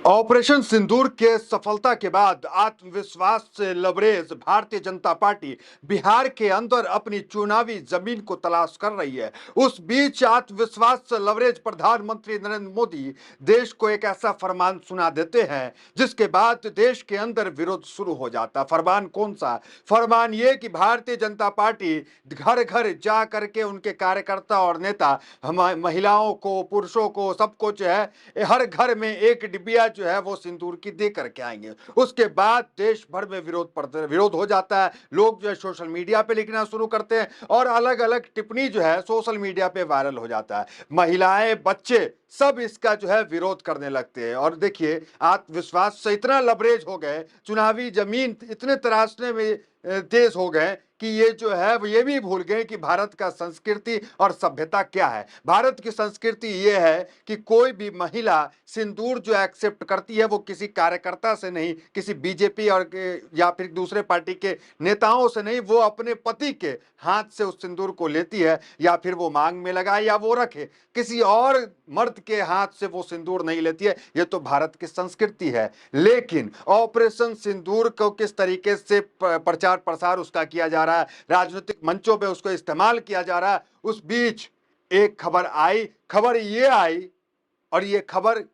Operation सिंदूर के सफलता के बाद आत्मविश्वास से लबरेज भारतीय जनता पार्टी बिहार के अंदर अपनी चुनावी जमीन को तलाश कर रही है। उस बीच आत्मविश्वास से लबरेज प्रधानमंत्री नरेंद्र मोदी देश को एक ऐसा फरमान सुना देते हैं जिसके बाद देश के अंदर विरोध शुरू हो जाता है। फरमान कौन सा? फरमान ये कि भारतीय जनता पार्टी घर घर जा करके उनके कार्यकर्ता और नेता महिलाओं को, पुरुषों को, सबको जो है हर घर में एक डिबिया जो है वो सिंदूर की दे करके आएंगे। उसके बाद देश भर में विरोध हो जाता है। लोग जो है सोशल मीडिया पे लिखना शुरू करते हैं और अलग अलग टिप्पणी जो है सोशल मीडिया पे वायरल हो जाता है। महिलाएं, बच्चे सब इसका जो है विरोध करने लगते हैं। और देखिए, आत्मविश्वास से इतना लबरेज हो गए, चुनावी जमीन इतने तराशने में तेज हो गए कि ये जो है वो ये भी भूल गए कि भारत का संस्कृति और सभ्यता क्या है। भारत की संस्कृति ये है कि कोई भी महिला सिंदूर जो एक्सेप्ट करती है वो किसी कार्यकर्ता से नहीं, किसी बीजेपी और या फिर दूसरे पार्टी के नेताओं से नहीं, वो अपने पति के हाथ से उस सिंदूर को लेती है या फिर वो मांग में लगाए या वो रखे, किसी और मर्द के हाथ से वो सिंदूर नहीं लेती है। ये तो भारत की संस्कृति है। लेकिन ऑपरेशन सिंदूर को किस तरीके से प्रचार प्रसार उसका किया जा रहा है, राजनीतिक मंचों पे उसको इस्तेमाल किया जा रहा है, उस बीच एक खबर आई। खबर ये आई और ये खबर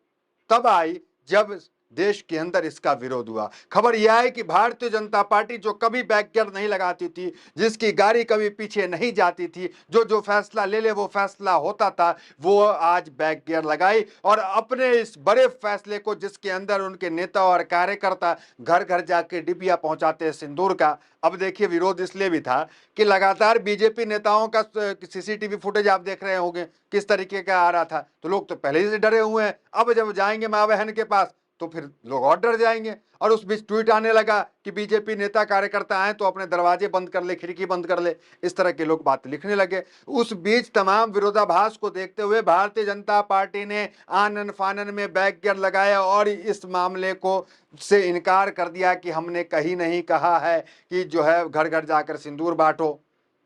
तब आई जब देश के अंदर इसका विरोध हुआ। खबर यह है कि भारतीय जनता पार्टी जो कभी बैकगियर नहीं लगाती थी, जिसकी गाड़ी कभी पीछे नहीं जाती थी, जो फैसला ले वो फैसला होता था, वो आज बैकगियर लगाई और अपने इस बड़े फैसले को, जिसके अंदर उनके नेता और कार्यकर्ता घर घर जाके डिबिया पहुंचाते हैं सिंदूर का। अब देखिए, विरोध इसलिए भी था कि लगातार बीजेपी नेताओं का सीसीटीवी फुटेज आप देख रहे होंगे किस तरीके का आ रहा था, तो लोग तो पहले ही से डरे हुए हैं। अब जब जाएंगे मां बहन के पास तो फिर लोग और डर जाएंगे। और उस बीच ट्वीट आने लगा कि बीजेपी नेता कार्यकर्ता आए तो अपने दरवाजे बंद कर ले, खिड़की बंद कर ले, इस तरह के लोग बात लिखने लगे। उस बीच तमाम विरोधाभास को देखते हुए भारतीय जनता पार्टी ने आनन फानन में बैकगियर लगाया और इस मामले को से इनकार कर दिया कि हमने कहीं नहीं कहा है कि जो है घर घर जाकर सिंदूर बांटो,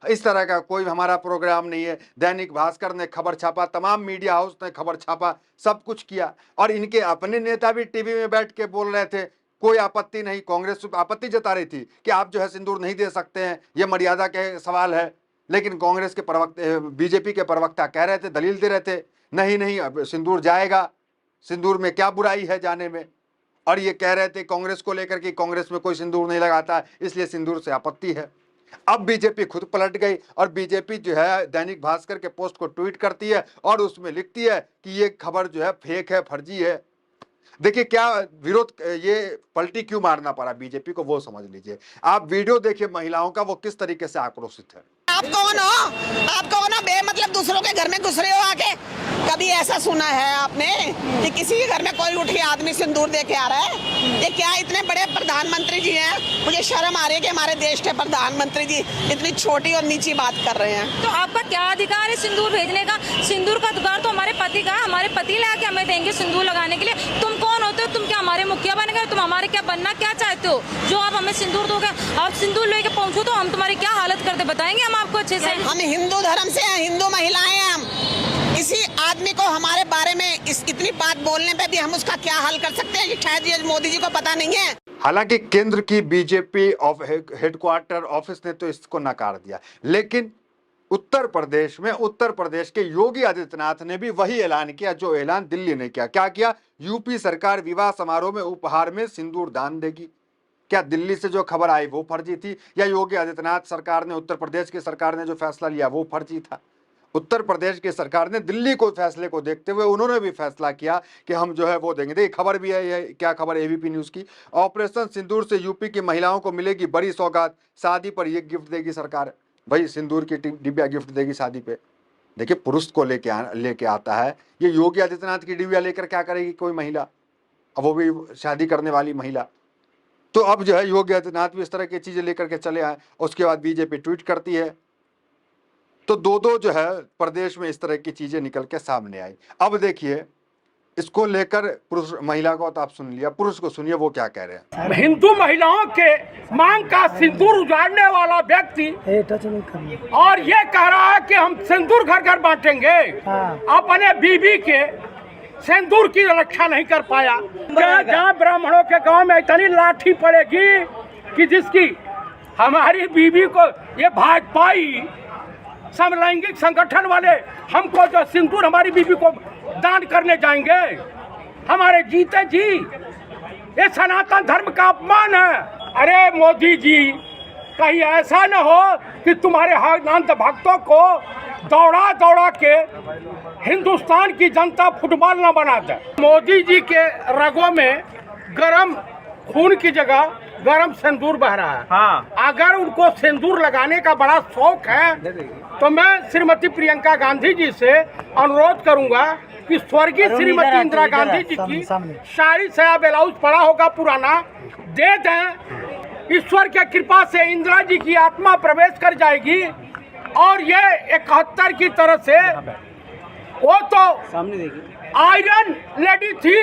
इस तरह का कोई हमारा प्रोग्राम नहीं है। दैनिक भास्कर ने खबर छापा, तमाम मीडिया हाउस ने खबर छापा, सब कुछ किया और इनके अपने नेता भी टीवी में बैठ के बोल रहे थे, कोई आपत्ति नहीं। कांग्रेस आपत्ति जता रही थी कि आप जो है सिंदूर नहीं दे सकते हैं, यह मर्यादा के सवाल है। लेकिन कांग्रेस के प्रवक्ता, बीजेपी के प्रवक्ता कह रहे थे, दलील दे रहे थे, नहीं नहीं अब सिंदूर जाएगा, सिंदूर में क्या बुराई है जाने में। और ये कह रहे थे कांग्रेस को लेकर कि कांग्रेस में कोई सिंदूर नहीं लगाता, इसलिए सिंदूर से आपत्ति है। अब बीजेपी खुद पलट गई और बीजेपी जो है दैनिक भास्कर के पोस्ट को ट्वीट करती है और उसमें लिखती है कि ये खबर जो है फेक है, फर्जी है। देखिए क्या विरोध, ये पलटी क्यों मारना पड़ा बीजेपी को, वो समझ लीजिए। आप वीडियो देखिए महिलाओं का, वो किस तरीके से आक्रोशित है। आप कौन हो? आप कौन हो? बेमतलब दूसरों के घर में घुस रहे हो आके। कभी ऐसा सुना है आपने कि किसी के घर में कोई उठ के आदमी सिंदूर दे के आ रहा है? ये क्या इतने बड़े प्रधानमंत्री जी हैं, मुझे शर्म आ रही है कि हमारे देश के प्रधानमंत्री जी इतनी छोटी और नीची बात कर रहे हैं। तो आपका क्या अधिकार है सिंदूर भेजने का? सिंदूर का अधिकार तो हमारे पति का है, हमारे पति लाके हमें देंगे सिंदूर लगाने के लिए। तुम कौन होते हो? तुम क्या हमारे मुखिया बन गए? तुम हमारे क्या बनना क्या चाहते हो जो आप हमें सिंदूर दोगे? आप सिंदूर लेके पहुंचो तो हम तुम्हारी क्या हालत करते बताएंगे हम आपको अच्छे से। हम हिंदू धर्म से हैं, हिंदू महिलाएं हैं। हम किसी आदमी को हमारे बारे में इतनी बात बोलने पे भी हम उसका क्या हल कर सकते हैं, शायद ये मोदी जी को पता नहीं है। हालांकि केंद्र की बीजेपी हेडक्वार्टर ऑफिस ने तो इसको नकार दिया, लेकिन उत्तर प्रदेश में उत्तर प्रदेश के योगी आदित्यनाथ ने भी वही ऐलान किया जो ऐलान दिल्ली ने किया। क्या किया? यूपी सरकार विवाह समारोह में उपहार में सिंदूर दान देगी। क्या दिल्ली से जो खबर आई वो फर्जी थी या योगी आदित्यनाथ सरकार ने, उत्तर प्रदेश की सरकार ने जो फैसला लिया वो फर्जी था? उत्तर प्रदेश की सरकार ने दिल्ली को फैसले को देखते हुए उन्होंने भी फैसला किया कि हम जो है वो देंगे। देखिए खबर भी है, क्या खबर, एबीपी न्यूज की। ऑपरेशन सिंदूर से यूपी की महिलाओं को मिलेगी बड़ी सौगात, शादी पर ये गिफ्ट देगी सरकार। भाई सिंदूर की डिबिया गिफ्ट देगी शादी पे। देखिए पुरुष को लेके आता है, ये योगी आदित्यनाथ की डिबिया लेकर क्या करेगी कोई महिला, अब वो भी शादी करने वाली महिला। तो अब जो है योगी आदित्यनाथ भी इस तरह की चीजें लेकर के चले आए। उसके बाद बीजेपी ट्वीट करती है, तो दो जो है प्रदेश में इस तरह की चीजें निकल के सामने आई। अब देखिए इसको लेकर पुरुष, महिला को तो आप सुन लिया, पुरुष को सुनिए वो क्या कह रहे हैं। हिंदू महिलाओं के मांग का सिंदूर उजाड़ने वाला व्यक्ति और ये कह रहा है कि हम सिंदूर घर घर बांटेंगे, अपने बीबी के सिंदूर की रक्षा नहीं कर पाया। जहाँ ब्राह्मणों के गांव में इतनी लाठी पड़ेगी कि जिसकी हमारी बीवी को ये भाजपाई समलैंगिक संगठन वाले हमको जो सिंदूर हमारी बीवी को दान करने जाएंगे, हमारे जीते जी, ये सनातन धर्म का अपमान है। अरे मोदी जी, कहीं ऐसा न हो कि तुम्हारे अंध भक्तों को दौड़ा दौड़ा के हिंदुस्तान की जनता फुटबॉल न बना दे। मोदी जी के रगों में गरम खून की जगह गरम सिंदूर बह रहा है। हाँ। अगर उनको सिंदूर लगाने का बड़ा शौक है तो मैं श्रीमती प्रियंका गांधी जी से अनुरोध करूंगा कि स्वर्गीय श्रीमती इंदिरा गांधी जी की साड़ी साया ब्लाउज पड़ा होगा पुराना, दे दें। ईश्वर के कृपा से इंदिरा जी की आत्मा प्रवेश कर जाएगी और ये 71 की तरह से वो तो आयरन लेडी थी,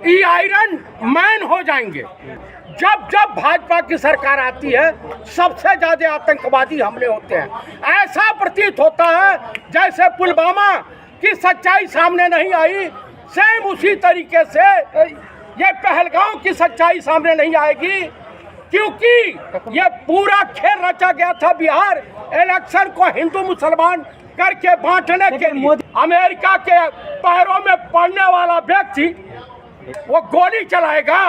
ये आयरन मैन हो जाएंगे। जब जब भाजपा की सरकार आती है सबसे ज्यादा आतंकवादी हमले होते हैं। ऐसा प्रतीत होता है जैसे पुलवामा की सच्चाई सामने नहीं आई, सेम उसी तरीके से ये पहलगांव की सच्चाई सामने नहीं आएगी, क्योंकि ये पूरा खेल रचा गया था बिहार इलेक्शन को हिंदू मुसलमान करके बांटने के लिए। अमेरिका के पैरों में पड़ने वाला व्यक्ति वो गोली चलाएगा,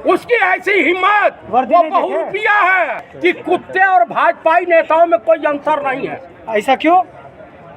उसकी ऐसी हिम्मत वो बहुरूपिया है कि कुत्ते और भाजपाई नेताओं में कोई अंतर नहीं है। ऐसा क्यों?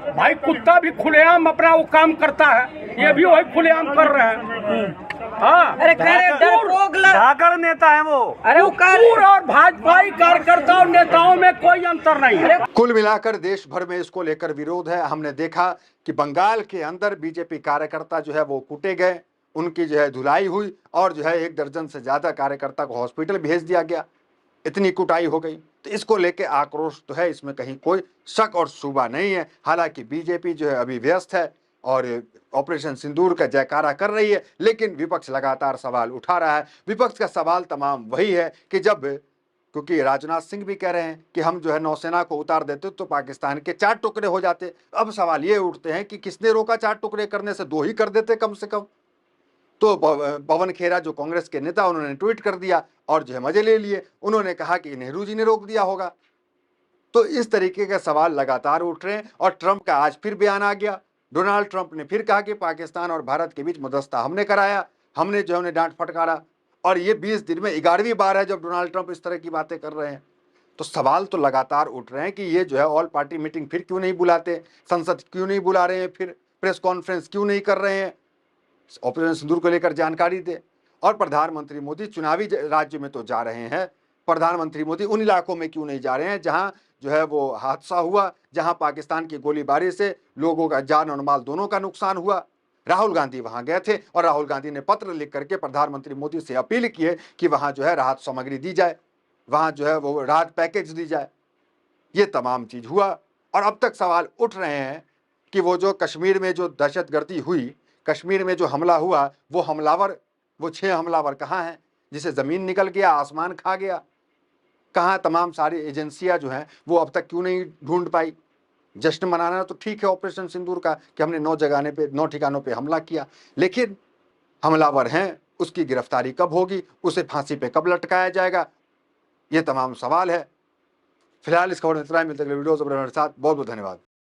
भाई कुत्ता भी खुलेआम अपना वो काम करता है, ये भी वही खुलेआम कर रहे हैं। हाँ, धाकड़ नेता है वो। अरे कुकुर और भाजपाई कार्यकर्ताओं नेताओं में कोई अंतर नहीं है। कुल मिलाकर देश भर में इसको लेकर विरोध है। हमने देखा कि बंगाल के अंदर बीजेपी कार्यकर्ता जो है वो कूटे गए, उनकी जो है धुलाई हुई और जो है 1 दर्जन से ज्यादा कार्यकर्ता को हॉस्पिटल भेज दिया गया। इतनी कुटाई हो गई, तो इसको लेके आक्रोश तो है, इसमें कहीं कोई शक और शुबा नहीं है। हालांकि बीजेपी जो है अभी व्यस्त है और ऑपरेशन सिंदूर का जयकारा कर रही है, लेकिन विपक्ष लगातार सवाल उठा रहा है। विपक्ष का सवाल तमाम वही है कि जब, क्योंकि राजनाथ सिंह भी कह रहे हैं कि हम जो है नौसेना को उतार देते तो पाकिस्तान के 4 टुकड़े हो जाते। अब सवाल ये उठते हैं कि किसने रोका 4 टुकड़े करने से, 2 ही कर देते कम से कम। तो पवन खेरा जो कांग्रेस के नेता, उन्होंने ट्वीट कर दिया और जो है मजे ले लिए। उन्होंने कहा कि नेहरू जी ने रोक दिया होगा। तो इस तरीके के सवाल लगातार उठ रहे हैं और ट्रंप का आज फिर बयान आ गया। डोनाल्ड ट्रंप ने फिर कहा कि पाकिस्तान और भारत के बीच मध्यस्थता हमने कराया, हमने जो उन्हें डांट फटकारा। और ये 20 दिन में 11वीं बार है जब डोनाल्ड ट्रंप इस तरह की बातें कर रहे हैं। तो सवाल तो लगातार उठ रहे हैं कि ये जो है ऑल पार्टी मीटिंग फिर क्यों नहीं बुलाते, संसद क्यों नहीं बुला रहे हैं, फिर प्रेस कॉन्फ्रेंस क्यों नहीं कर रहे हैं, ऑपरेशन सिंदूर को लेकर जानकारी दे। और प्रधानमंत्री मोदी चुनावी राज्य में तो जा रहे हैं, प्रधानमंत्री मोदी उन इलाकों में क्यों नहीं जा रहे हैं जहां जो है वो हादसा हुआ, जहां पाकिस्तान की गोलीबारी से लोगों का जान और माल दोनों का नुकसान हुआ। राहुल गांधी वहां गए थे और राहुल गांधी ने पत्र लिख करके प्रधानमंत्री मोदी से अपील की है कि वहां जो है राहत सामग्री दी जाए, वहां जो है वो राहत पैकेज दी जाए। ये तमाम चीज हुआ और अब तक सवाल उठ रहे हैं कि वो जो कश्मीर में जो दहशतगर्दी हुई, कश्मीर में जो हमला हुआ, वो हमलावर, वो 6 हमलावर कहाँ हैं, जिसे ज़मीन निकल गया, आसमान खा गया, कहाँ तमाम सारी एजेंसियां जो हैं वो अब तक क्यों नहीं ढूंढ पाई। जश्न मनाना तो ठीक है ऑपरेशन सिंदूर का कि हमने 9 ठिकानों पे हमला किया, लेकिन हमलावर हैं, उसकी गिरफ्तारी कब होगी, उसे फांसी पे कब लटकाया जाएगा, ये तमाम सवाल है। फिलहाल इस खबर में इतना ही। मिलते अगले वीडियोज़ के साथ बहुत बहुत धन्यवाद।